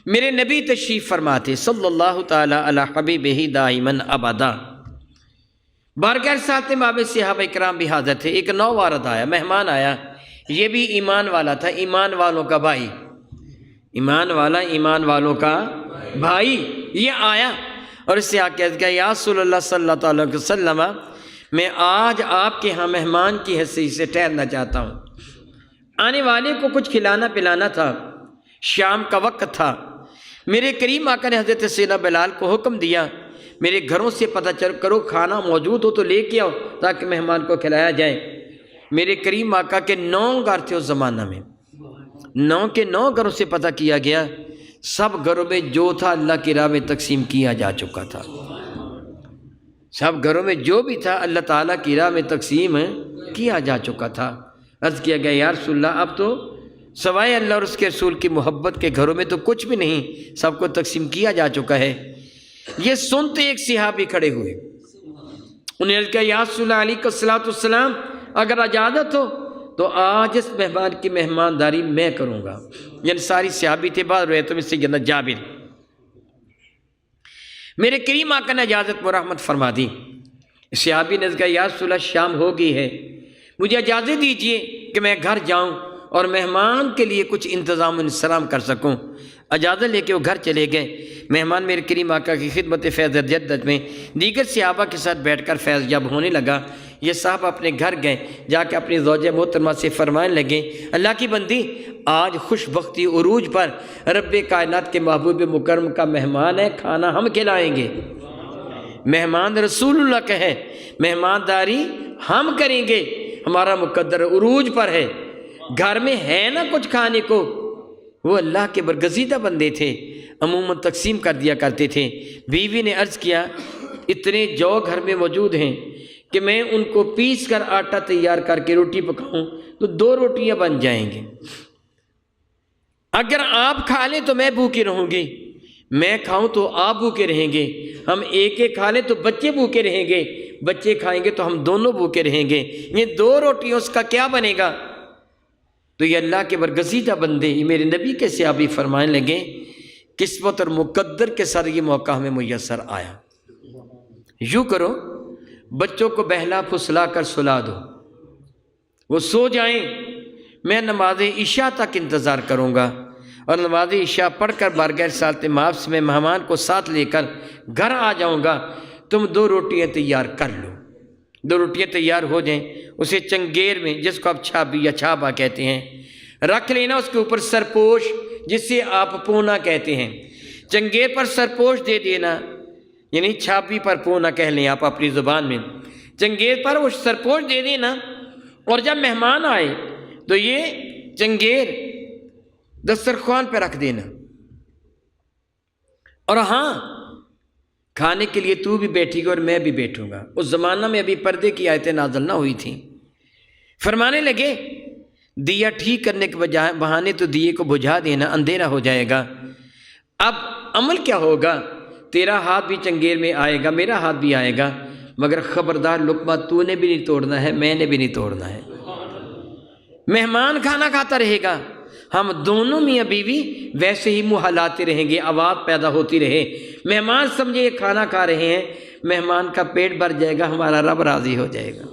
میرے نبی تشریف فرماتے صلی اللہ تعالی علی حبیبہ دائماً ابدا۔ بارگاہ رسالت میں آپ صحابہ کرام بھی حاضر تھے۔ ایک نووارد آیا، مہمان آیا، یہ بھی ایمان والا تھا، ایمان والوں کا بھائی، ایمان والا ایمان والوں کا بھائی۔ یہ آیا اور اس سے آ کے کہا یا رسول اللہ صلی اللہ علیہ وسلم، میں آج آپ کے ہاں مہمان کی حیثیت سے ٹھہرنا چاہتا ہوں۔ آنے والے کو کچھ کھلانا پلانا تھا، شام کا وقت تھا۔ میرے کریم آقا نے حضرت سیدنا بلال کو حکم دیا، میرے گھروں سے پتہ چل کرو کھانا موجود ہو تو لے کے آؤ تاکہ مہمان کو کھلایا جائے۔ میرے کریم آقا کے 9 گھر تھے اس زمانہ میں، 9 کے 9 گھروں سے پتہ کیا گیا، سب گھروں میں جو تھا اللہ کی راہ میں تقسیم کیا جا چکا تھا۔ سب گھروں میں جو بھی تھا اللہ تعالیٰ کی راہ میں تقسیم کیا جا چکا تھا۔ عرض کیا گیا یا رسول اللہ اب تو سوائے اللہ اور اس کے رسول کی محبت کے گھروں میں تو کچھ بھی نہیں، سب کو تقسیم کیا جا چکا ہے۔ یہ سنتے ایک صحابی کھڑے ہوئے، انہیں عرض کیا یا رسول اللہ علیہ الصلوۃ والسلام اگر اجازت ہو تو آج اس مہمان کی مہمانداری میں کروں گا۔ یعنی ساری صحابی تھے، بعض روایتوں میں سے جنت جابر۔ میرے کریم آقا نے اجازت مرحمت فرما دی۔ صحابی نے کہا یا رسول اللہ شام ہو گئی ہے، مجھے اجازت دیجیے کہ میں گھر جاؤں اور مہمان کے لیے کچھ انتظام و انتظام کر سکوں۔ اجازت لے کے وہ گھر چلے گئے۔ مہمان میرے کریم آقا کی خدمت فیض جدت میں دیگر صحابہ کے ساتھ بیٹھ کر فیض جب ہونے لگا، یہ صاحب اپنے گھر گئے، جا کے اپنی زوجہ محترمہ سے فرمانے لگے اللہ کی بندی آج خوش بختی عروج پر رب کائنات کے محبوب مکرم کا مہمان ہے، کھانا ہم کھلائیں گے۔ مہمان رسول اللہ کا ہے، مہمانداری ہم کریں گے، ہمارا مقدر عروج پر ہے، گھر میں ہے نا کچھ کھانے کو۔ وہ اللہ کے برگزیدہ بندے تھے، عموماً تقسیم کر دیا کرتے تھے۔ بیوی نے عرض کیا اتنے جو گھر میں موجود ہیں کہ میں ان کو پیس کر آٹا تیار کر کے روٹی پکاؤں تو 2 روٹیاں بن جائیں گی، اگر آپ کھا لیں تو میں بھوکی رہوں گی، میں کھاؤں تو آپ بھوکے رہیں گے، ہم ایک ایک کھا لیں تو بچے بھوکے رہیں گے، بچے کھائیں گے تو ہم دونوں بھوکے رہیں گے، یہ 2 روٹیوں اس کا کیا بنے گا؟ تو یہ اللہ کے برگزیدہ بندے یہ میرے نبی کے صحابی فرمانے لگے قسمت اور مقدر کے ساتھ یہ موقع ہمیں میسر آیا۔ یوں کرو بچوں کو بہلا پھسلا کر سلا دو، وہ سو جائیں، میں نماز عشاء تک انتظار کروں گا، اور نماز عشاء پڑھ کر بارگاہ رسالت مآب میں مہمان کو ساتھ لے کر گھر آ جاؤں گا، تم 2 روٹیاں تیار کر لو۔ 2 روٹیاں تیار ہو جائیں، اسے چنگیر میں جس کو آپ چھابی یا چھابا کہتے ہیں رکھ لینا، اس کے اوپر سرپوش جسے آپ پونا کہتے ہیں، چنگیر پر سرپوش دے دینا، یعنی چھابی پر پونا کہہ لیں آپ اپنی زبان میں، چنگیر پر وہ سرپوش دے دینا، اور جب مہمان آئے تو یہ چنگیر دسترخوان پہ رکھ دینا، اور ہاں کھانے کے لیے تو بھی بیٹھی گا اور میں بھی بیٹھوں گا۔ اس زمانہ میں ابھی پردے کی آیتیں نازل نہ ہوئی تھیں۔ فرمانے لگے دیا ٹھیک کرنے کے بہانے تو دیے کو بجھا دینا، اندھیرا ہو جائے گا۔ اب عمل کیا ہوگا؟ تیرا ہاتھ بھی چنگیر میں آئے گا، میرا ہاتھ بھی آئے گا، مگر خبردار لقمہ تو نے بھی نہیں توڑنا ہے، میں نے بھی نہیں توڑنا ہے۔ مہمان کھانا کھاتا رہے گا، ہم دونوں میاں بیوی ویسے ہی منہ ہلاتے رہیں گے، آواز پیدا ہوتی رہے، مہمان سمجھے یہ کھانا کھا رہے ہیں، مہمان کا پیٹ بھر جائے گا، ہمارا رب راضی ہو جائے گا۔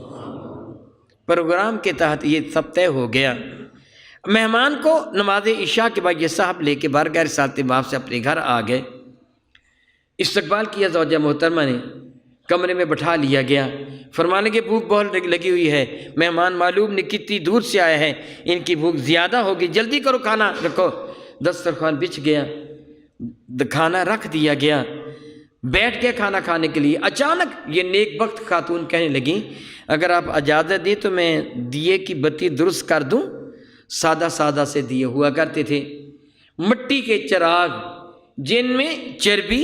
پروگرام کے تحت یہ سب طے ہو گیا۔ مہمان کو نماز عشاء کے بعد یہ صاحب لے کے بارگاہ رسالت مآب سے اپنے گھر آ گئے، استقبال کیا، زوجہ محترمہ نے کمرے میں بٹھا لیا گیا، فرمانے کے بھوک بہت لگی ہوئی ہے، مہمان معلوم نہیں کتنی دور سے آئے ہیں، ان کی بھوک زیادہ ہوگی، جلدی کرو کھانا رکھو۔ دسترخوان بچھ گیا، کھانا رکھ دیا گیا، بیٹھ کے کھانا کھانے کے لیے۔ اچانک یہ نیک بخت خاتون کہنے لگیں اگر آپ اجازت دیں تو میں دیے کی بتی درست کر دوں۔ سادہ سادہ سے دیے ہوا کرتے تھے، مٹی کے چراغ جن میں چربی،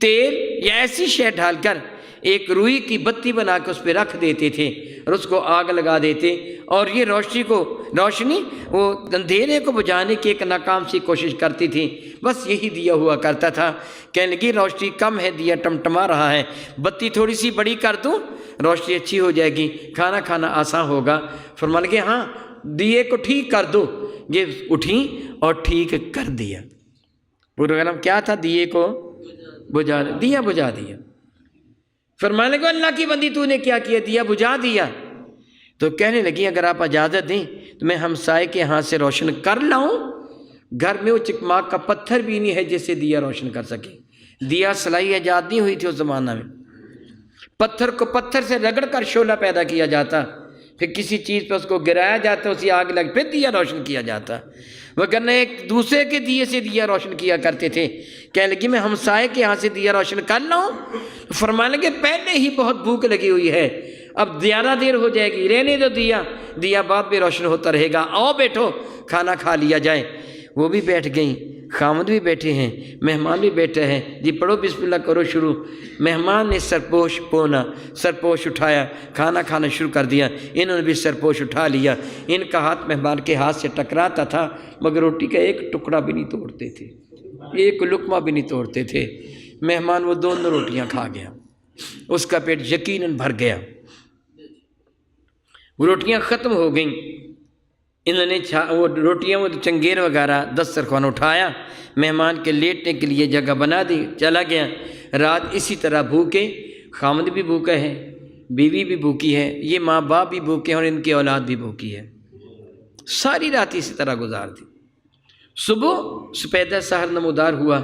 تیل یا ایسی شے ڈال کر ایک روئی کی بتی بنا کے اس پہ رکھ دیتے تھے اور اس کو آگ لگا دیتے، اور یہ روشنی وہ اندھیرے کو بجھانے کی ایک ناکام سی کوشش کرتی تھی، بس یہی دیا ہوا کرتا تھا۔ کہنے لگی روشنی کم ہے، دیا ٹمٹما رہا ہے، بتی تھوڑی سی بڑی کر دوں، روشنی اچھی ہو جائے گی، کھانا کھانا آسان ہوگا۔ فرمان لگے ہاں دیے کو ٹھیک کر دو۔ یہ اٹھیں اور ٹھیک کر دیا۔ پروگرام کیا تھا؟ دیے کو بجھا دیا، بجھا دیا۔ فرمانے کو اللہ کی بندی تو نے کیا کیا؟ دیا بجھا دیا۔ تو کہنے لگی اگر آپ اجازت دیں تو میں ہمسائے کے ہاتھ سے روشن کر لاؤں، گھر میں وہ چکماک کا پتھر بھی نہیں ہے جس سے دیا روشن کر سکے۔ دیا سلائی ایجاد نہیں ہوئی تھی اس زمانہ میں، پتھر کو پتھر سے رگڑ کر شعلہ پیدا کیا جاتا، پھر کسی چیز پہ اس کو گرایا جاتا، اسی آگ لگ پھر دیا روشن کیا جاتا۔ وگرنہ ایک دوسرے کے دیے سے دیا روشن کیا کرتے تھے۔ کہنے لگی میں ہمسائے کے ہاں سے دیا روشن کر لاؤں؟ فرمانے لگے پہلے ہی بہت بھوک لگی ہوئی ہے، اب زیادہ دیر ہو جائے گی، رہنے دو دیا بعد میں روشن ہوتا رہے گا، آؤ بیٹھو کھانا کھا لیا جائے۔ وہ بھی بیٹھ گئیں، خامد بھی بیٹھے ہیں، مہمان بھی بیٹھے ہیں، جی پڑھو بسم اللہ کرو شروع۔ مہمان نے سرپوش اٹھایا، کھانا کھانا شروع کر دیا، انہوں نے بھی سرپوش اٹھا لیا۔ ان کا ہاتھ مہمان کے ہاتھ سے ٹکراتا تھا مگر روٹی کا ایک ٹکڑا بھی نہیں توڑتے تھے، ایک لقمہ بھی نہیں توڑتے تھے۔ مہمان وہ دونوں روٹیاں کھا گیا، اس کا پیٹ یقیناً بھر گیا۔ وہ روٹیاں ختم ہو گئیں، انہوں نے وہ روٹیاں وہ چنگیر وغیرہ دسترخوان اٹھایا، مہمان کے لیٹنے کے لیے جگہ بنا دی، چلا گیا۔ رات اسی طرح بھوکے، خامد بھی بھوکا ہے، بیوی بھی بھوکی ہے، یہ ماں باپ بھی بھوکے ہیں اور ان کی اولاد بھی بھوکی ہے، ساری رات اسی طرح گزار دی۔ صبح سپیدہ سحر نمودار ہوا،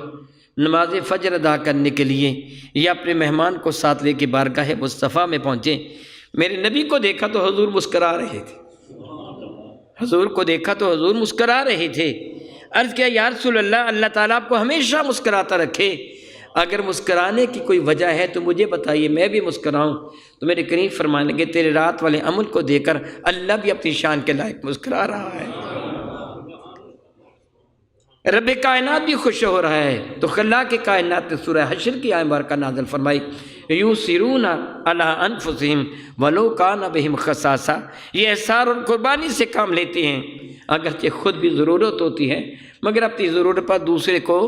نماز فجر ادا کرنے کے لیے یہ اپنے مہمان کو ساتھ لے کے بارگاہ مصطفیٰ میں پہنچے۔ میرے نبی کو دیکھا تو حضور مسکرا رہے تھے، حضور کو دیکھا تو حضور مسکرا رہے تھے۔ عرض کیا یا رسول اللہ، اللہ تعالیٰ آپ کو ہمیشہ مسکراتا رکھے، اگر مسکرانے کی کوئی وجہ ہے تو مجھے بتائیے، میں بھی مسکراؤں۔ تو میرے کریم فرمانے لگے تیرے رات والے عمل کو دیکھ کر اللہ بھی اپنی شان کے لائق مسکرا رہا ہے، رب کائنات بھی خوش ہو رہا ہے۔ تو خلا کے کائنات نے سورہ حشر کی آیت مبارکہ نازل فرمائی، یُؤْثِرُونَ عَلَىٰ أَنفُسِهِمْ وَلَوْ كَانَ بِهِمْ خَصَاصَةٌ، یہ احسار اور قربانی سے کام لیتے ہیں، اگرچہ خود بھی ضرورت ہوتی ہے مگر اپنی ضرورت پر دوسرے کو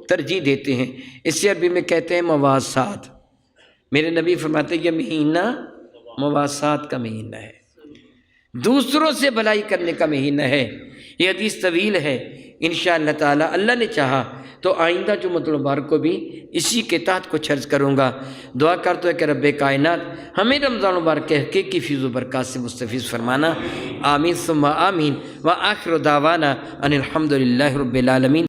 ترجیح دیتے ہیں۔ اس سے عربی میں کہتے ہیں مواسات۔ میرے نبی فرماتے ہیں یہ مہینہ مواسات کا مہینہ ہے، دوسروں سے بھلائی کرنے کا مہینہ ہے۔ یہ حدیث طویل ہے، انشاءاللہ تعالی اللہ نے چاہا تو آئندہ جمعۃ المبارک کو بھی اسی کے تحت کچھ عرض کروں گا۔ دعا کرتا ہے کہ رب کائنات ہمیں رمضان مبارک کے حقیقی فیض و برکات سے مستفیض فرمانا، آمین ثم آمین، وآخر دعوانا ان الحمد للہ رب العالمین۔